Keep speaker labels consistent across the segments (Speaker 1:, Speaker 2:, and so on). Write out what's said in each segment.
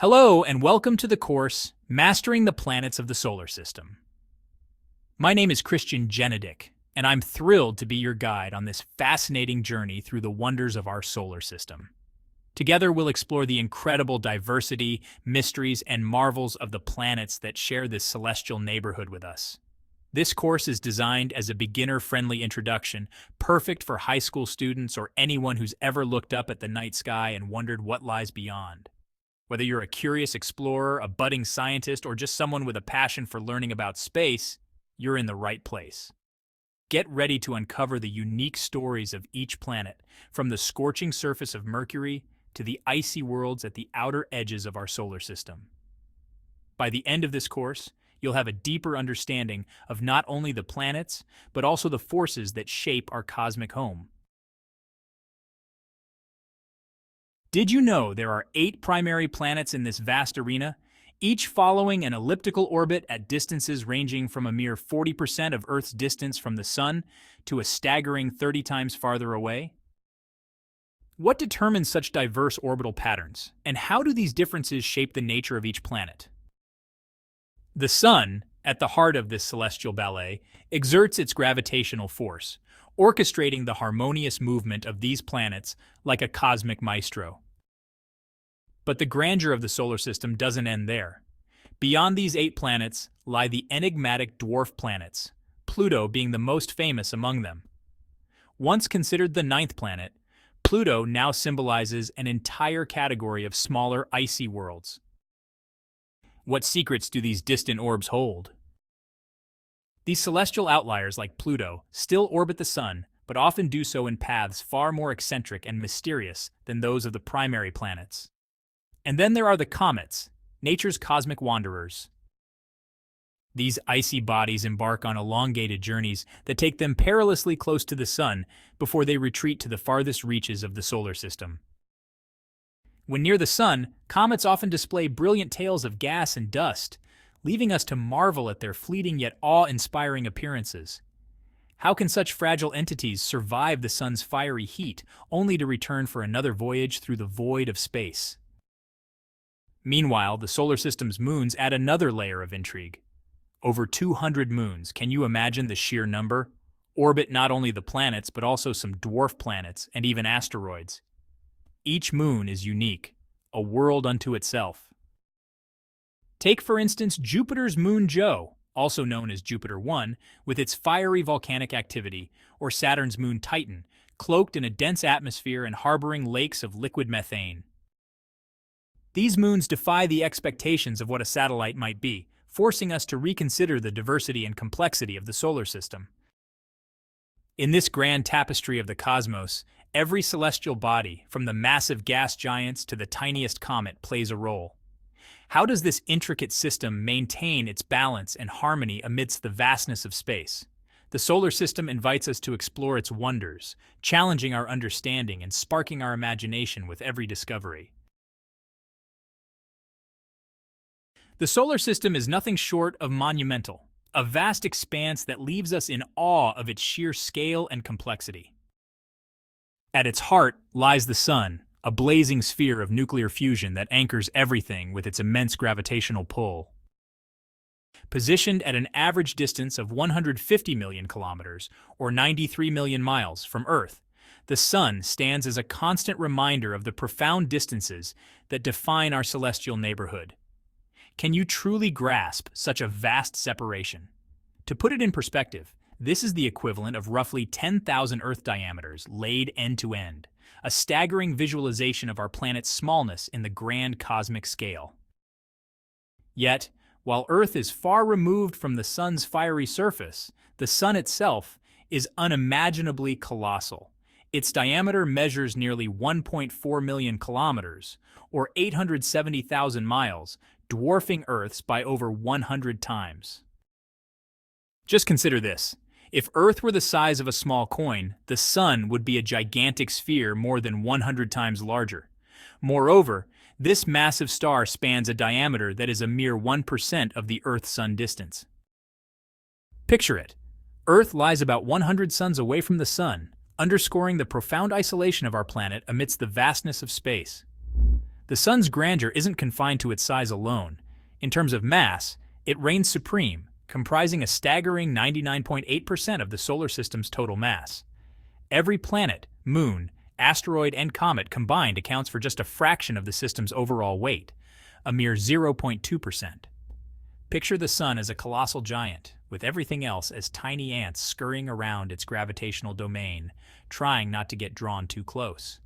Speaker 1: Hello and welcome to the course, Mastering the Planets of the Solar System. My name is Christian Genadik, and I'm thrilled to be your guide on this fascinating journey through the wonders of our solar system. Together we'll explore the incredible diversity, mysteries, and marvels of the planets that share this celestial neighborhood with us. This course is designed as a beginner-friendly introduction, perfect for high school students or anyone who's ever looked up at the night sky and wondered what lies beyond. Whether you're a curious explorer, a budding scientist, or just someone with a passion for learning about space, you're in the right place. Get ready to uncover the unique stories of each planet, from the scorching surface of Mercury to the icy worlds at the outer edges of our solar system. By the end of this course, you'll have a deeper understanding of not only the planets, but also the forces that shape our cosmic home. Did you know there are 8 primary planets in this vast arena, each following an elliptical orbit at distances ranging from a mere 40% of Earth's distance from the Sun to a staggering 30 times farther away? What determines such diverse orbital patterns, and how do these differences shape the nature of each planet? The Sun, at the heart of this celestial ballet, exerts its gravitational force, orchestrating the harmonious movement of these planets like a cosmic maestro. But the grandeur of the solar system doesn't end there. Beyond these 8 planets lie the enigmatic dwarf planets, Pluto being the most famous among them. Once considered the 9th planet, Pluto now symbolizes an entire category of smaller icy worlds. What secrets do these distant orbs hold? These celestial outliers like Pluto still orbit the Sun, but often do so in paths far more eccentric and mysterious than those of the primary planets. And then there are the comets, nature's cosmic wanderers. These icy bodies embark on elongated journeys that take them perilously close to the Sun before they retreat to the farthest reaches of the solar system. When near the Sun, comets often display brilliant tails of gas and dust, leaving us to marvel at their fleeting yet awe-inspiring appearances. How can such fragile entities survive the Sun's fiery heat, only to return for another voyage through the void of space? Meanwhile, the solar system's moons add another layer of intrigue. Over 200 moons, can you imagine the sheer number? Orbit not only the planets, but also some dwarf planets and even asteroids. Each moon is unique, a world unto itself. Take, for instance, Jupiter's moon Io, also known as Jupiter 1, with its fiery volcanic activity, or Saturn's moon Titan, cloaked in a dense atmosphere and harboring lakes of liquid methane. These moons defy the expectations of what a satellite might be, forcing us to reconsider the diversity and complexity of the solar system. In this grand tapestry of the cosmos, every celestial body, from the massive gas giants to the tiniest comet, plays a role. How does this intricate system maintain its balance and harmony amidst the vastness of space? The solar system invites us to explore its wonders, challenging our understanding and sparking our imagination with every discovery. The solar system is nothing short of monumental, a vast expanse that leaves us in awe of its sheer scale and complexity. At its heart lies the Sun, a blazing sphere of nuclear fusion that anchors everything with its immense gravitational pull. Positioned at an average distance of 150 million kilometers, or 93 million miles, from Earth, the Sun stands as a constant reminder of the profound distances that define our celestial neighborhood. Can you truly grasp such a vast separation? To put it in perspective, this is the equivalent of roughly 10,000 Earth diameters laid end to end, a staggering visualization of our planet's smallness in the grand cosmic scale. Yet, while Earth is far removed from the Sun's fiery surface, the Sun itself is unimaginably colossal. Its diameter measures nearly 1.4 million kilometers, or 870,000 miles, dwarfing Earth's by over 100 times. Just consider this. If Earth were the size of a small coin, the Sun would be a gigantic sphere more than 100 times larger. Moreover, this massive star spans a diameter that is a mere 1% of the Earth-Sun distance. Picture it. Earth lies about 100 suns away from the Sun, underscoring the profound isolation of our planet amidst the vastness of space. The Sun's grandeur isn't confined to its size alone. In terms of mass, it reigns supreme, comprising a staggering 99.8% of the solar system's total mass. Every planet, moon, asteroid, and comet combined accounts for just a fraction of the system's overall weight, a mere 0.2%. Picture the Sun as a colossal giant, with everything else as tiny ants scurrying around its gravitational domain, trying not to get drawn too close.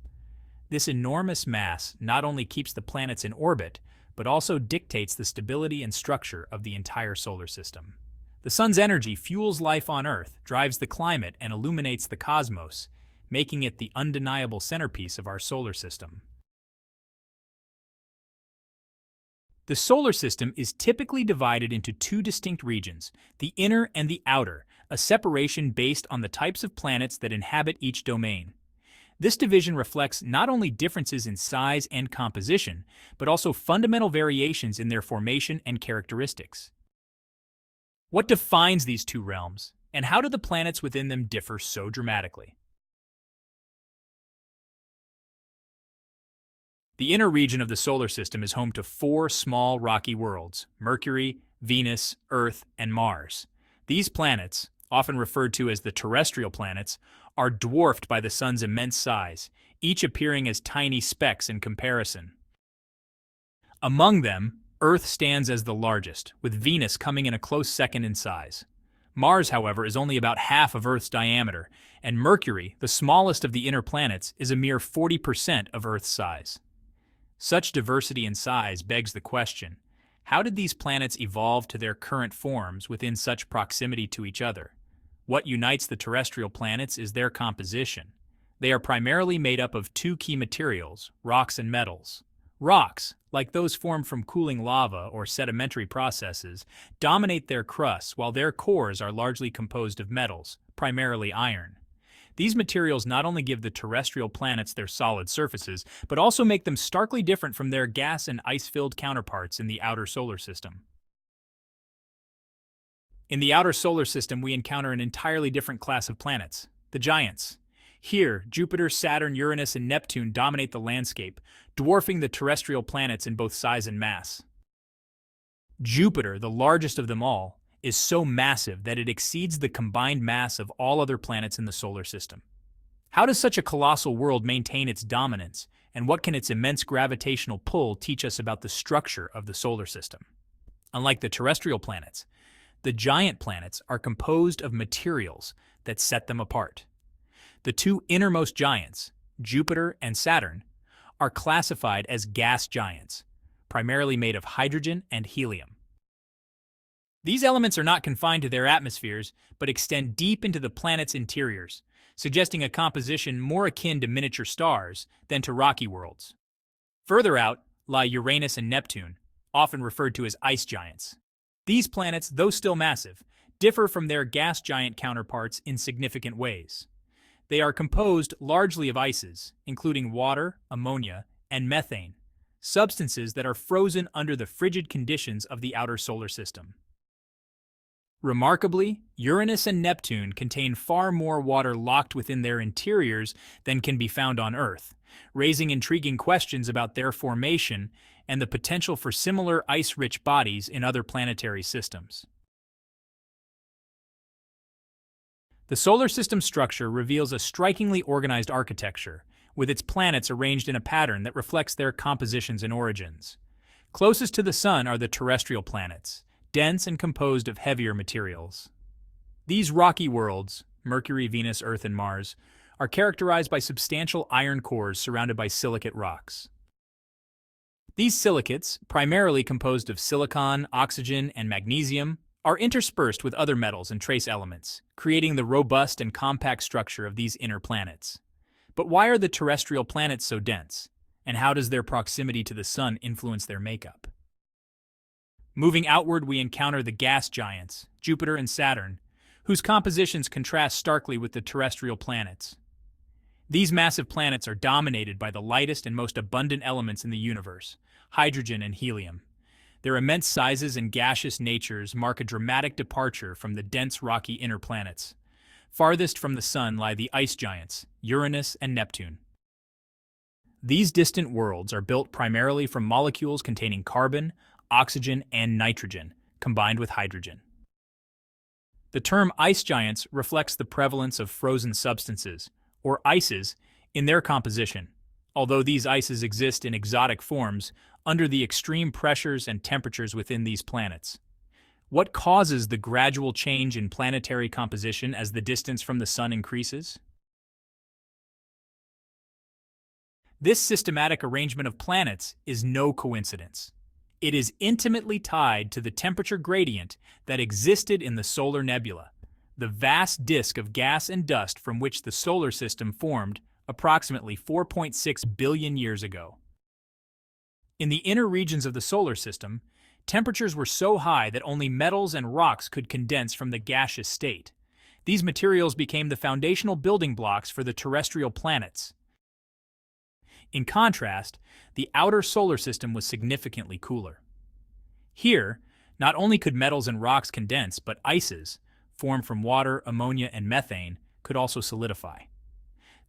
Speaker 1: This enormous mass not only keeps the planets in orbit, but also dictates the stability and structure of the entire solar system. The Sun's energy fuels life on Earth, drives the climate, and illuminates the cosmos, making it the undeniable centerpiece of our solar system. The solar system is typically divided into two distinct regions, the inner and the outer, a separation based on the types of planets that inhabit each domain. This division reflects not only differences in size and composition, but also fundamental variations in their formation and characteristics. What defines these two realms, and how do the planets within them differ so dramatically? The inner region of the solar system is home to four small rocky worlds: Mercury, Venus, Earth, and Mars. These planets, often referred to as the terrestrial planets, are dwarfed by the Sun's immense size, each appearing as tiny specks in comparison. Among them, Earth stands as the largest, with Venus coming in a close second in size. Mars, however, is only about half of Earth's diameter, and Mercury, the smallest of the inner planets, is a mere 40% of Earth's size. Such diversity in size begs the question, how did these planets evolve to their current forms within such proximity to each other? What unites the terrestrial planets is their composition. They are primarily made up of two key materials, rocks and metals. Rocks, like those formed from cooling lava or sedimentary processes, dominate their crusts, while their cores are largely composed of metals, primarily iron. These materials not only give the terrestrial planets their solid surfaces, but also make them starkly different from their gas and ice-filled counterparts in the outer solar system. In the outer solar system, we encounter an entirely different class of planets, the giants. Here, Jupiter, Saturn, Uranus, and Neptune dominate the landscape, dwarfing the terrestrial planets in both size and mass. Jupiter, the largest of them all, is so massive that it exceeds the combined mass of all other planets in the solar system. How does such a colossal world maintain its dominance, and what can its immense gravitational pull teach us about the structure of the solar system? Unlike the terrestrial planets, the giant planets are composed of materials that set them apart. The two innermost giants, Jupiter and Saturn, are classified as gas giants, primarily made of hydrogen and helium. These elements are not confined to their atmospheres, but extend deep into the planet's interiors, suggesting a composition more akin to miniature stars than to rocky worlds. Further out lie Uranus and Neptune, often referred to as ice giants. These planets, though still massive, differ from their gas giant counterparts in significant ways. They are composed largely of ices, including water, ammonia, and methane, substances that are frozen under the frigid conditions of the outer solar system. Remarkably, Uranus and Neptune contain far more water locked within their interiors than can be found on Earth, raising intriguing questions about their formation and the potential for similar ice-rich bodies in other planetary systems. The solar system structure reveals a strikingly organized architecture, with its planets arranged in a pattern that reflects their compositions and origins. Closest to the Sun are the terrestrial planets, dense and composed of heavier materials. These rocky worlds, Mercury, Venus, Earth, and Mars, are characterized by substantial iron cores surrounded by silicate rocks. These silicates, primarily composed of silicon, oxygen, and magnesium, are interspersed with other metals and trace elements, creating the robust and compact structure of these inner planets. But why are the terrestrial planets so dense? And how does their proximity to the Sun influence their makeup? Moving outward, we encounter the gas giants, Jupiter and Saturn, whose compositions contrast starkly with the terrestrial planets. These massive planets are dominated by the lightest and most abundant elements in the universe, hydrogen and helium. Their immense sizes and gaseous natures mark a dramatic departure from the dense rocky inner planets. Farthest from the Sun lie the ice giants, Uranus and Neptune. These distant worlds are built primarily from molecules containing carbon, oxygen, and nitrogen, combined with hydrogen. The term ice giants reflects the prevalence of frozen substances, or ices, in their composition, although these ices exist in exotic forms under the extreme pressures and temperatures within these planets. What causes the gradual change in planetary composition as the distance from the Sun increases? This systematic arrangement of planets is no coincidence. It is intimately tied to the temperature gradient that existed in the solar nebula, the vast disk of gas and dust from which the solar system formed approximately 4.6 billion years ago. In the inner regions of the solar system, temperatures were so high that only metals and rocks could condense from the gaseous state. These materials became the foundational building blocks for the terrestrial planets. In contrast, the outer solar system was significantly cooler. Here, not only could metals and rocks condense, but ices, formed from water, ammonia, and methane, could also solidify.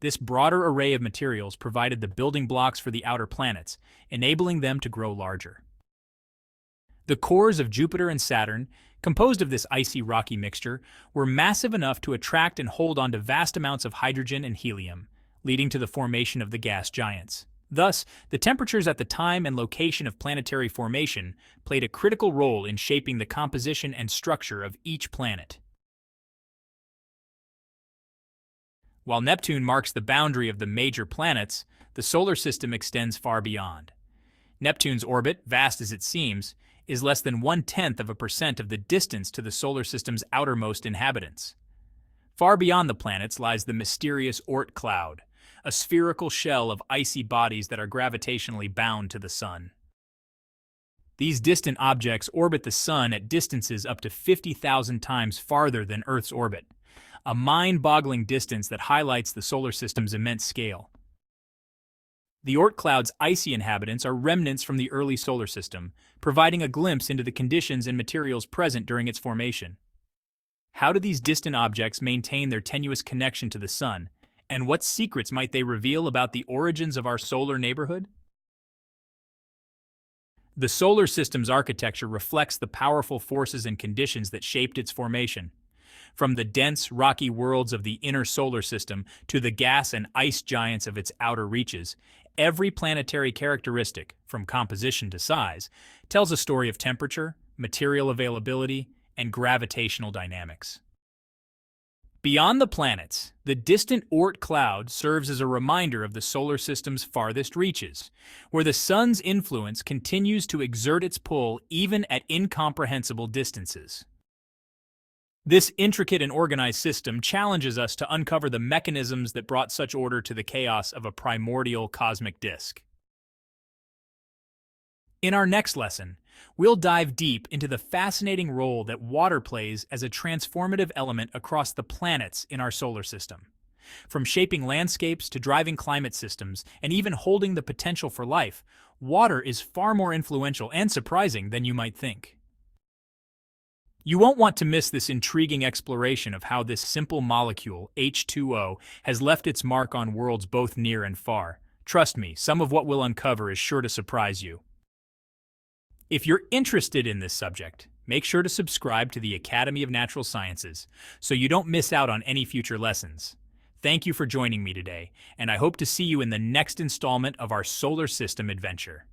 Speaker 1: This broader array of materials provided the building blocks for the outer planets, enabling them to grow larger. The cores of Jupiter and Saturn, composed of this icy rocky mixture, were massive enough to attract and hold onto vast amounts of hydrogen and helium, leading to the formation of the gas giants. Thus, the temperatures at the time and location of planetary formation played a critical role in shaping the composition and structure of each planet. While Neptune marks the boundary of the major planets, the solar system extends far beyond. Neptune's orbit, vast as it seems, is less than 0.1% of the distance to the solar system's outermost inhabitants. Far beyond the planets lies the mysterious Oort Cloud, a spherical shell of icy bodies that are gravitationally bound to the Sun. These distant objects orbit the Sun at distances up to 50,000 times farther than Earth's orbit, a mind-boggling distance that highlights the solar system's immense scale. The Oort Cloud's icy inhabitants are remnants from the early solar system, providing a glimpse into the conditions and materials present during its formation. How do these distant objects maintain their tenuous connection to the Sun, and what secrets might they reveal about the origins of our solar neighborhood? The solar system's architecture reflects the powerful forces and conditions that shaped its formation. From the dense, rocky worlds of the inner solar system to the gas and ice giants of its outer reaches, every planetary characteristic, from composition to size, tells a story of temperature, material availability, and gravitational dynamics. Beyond the planets, the distant Oort Cloud serves as a reminder of the solar system's farthest reaches, where the Sun's influence continues to exert its pull even at incomprehensible distances. This intricate and organized system challenges us to uncover the mechanisms that brought such order to the chaos of a primordial cosmic disk. In our next lesson, we'll dive deep into the fascinating role that water plays as a transformative element across the planets in our solar system. From shaping landscapes to driving climate systems and even holding the potential for life, water is far more influential and surprising than you might think. You won't want to miss this intriguing exploration of how this simple molecule, H2O, has left its mark on worlds both near and far. Trust me, some of what we'll uncover is sure to surprise you. If you're interested in this subject, make sure to subscribe to the Academy of Natural Sciences so you don't miss out on any future lessons. Thank you for joining me today, and I hope to see you in the next installment of our solar system adventure.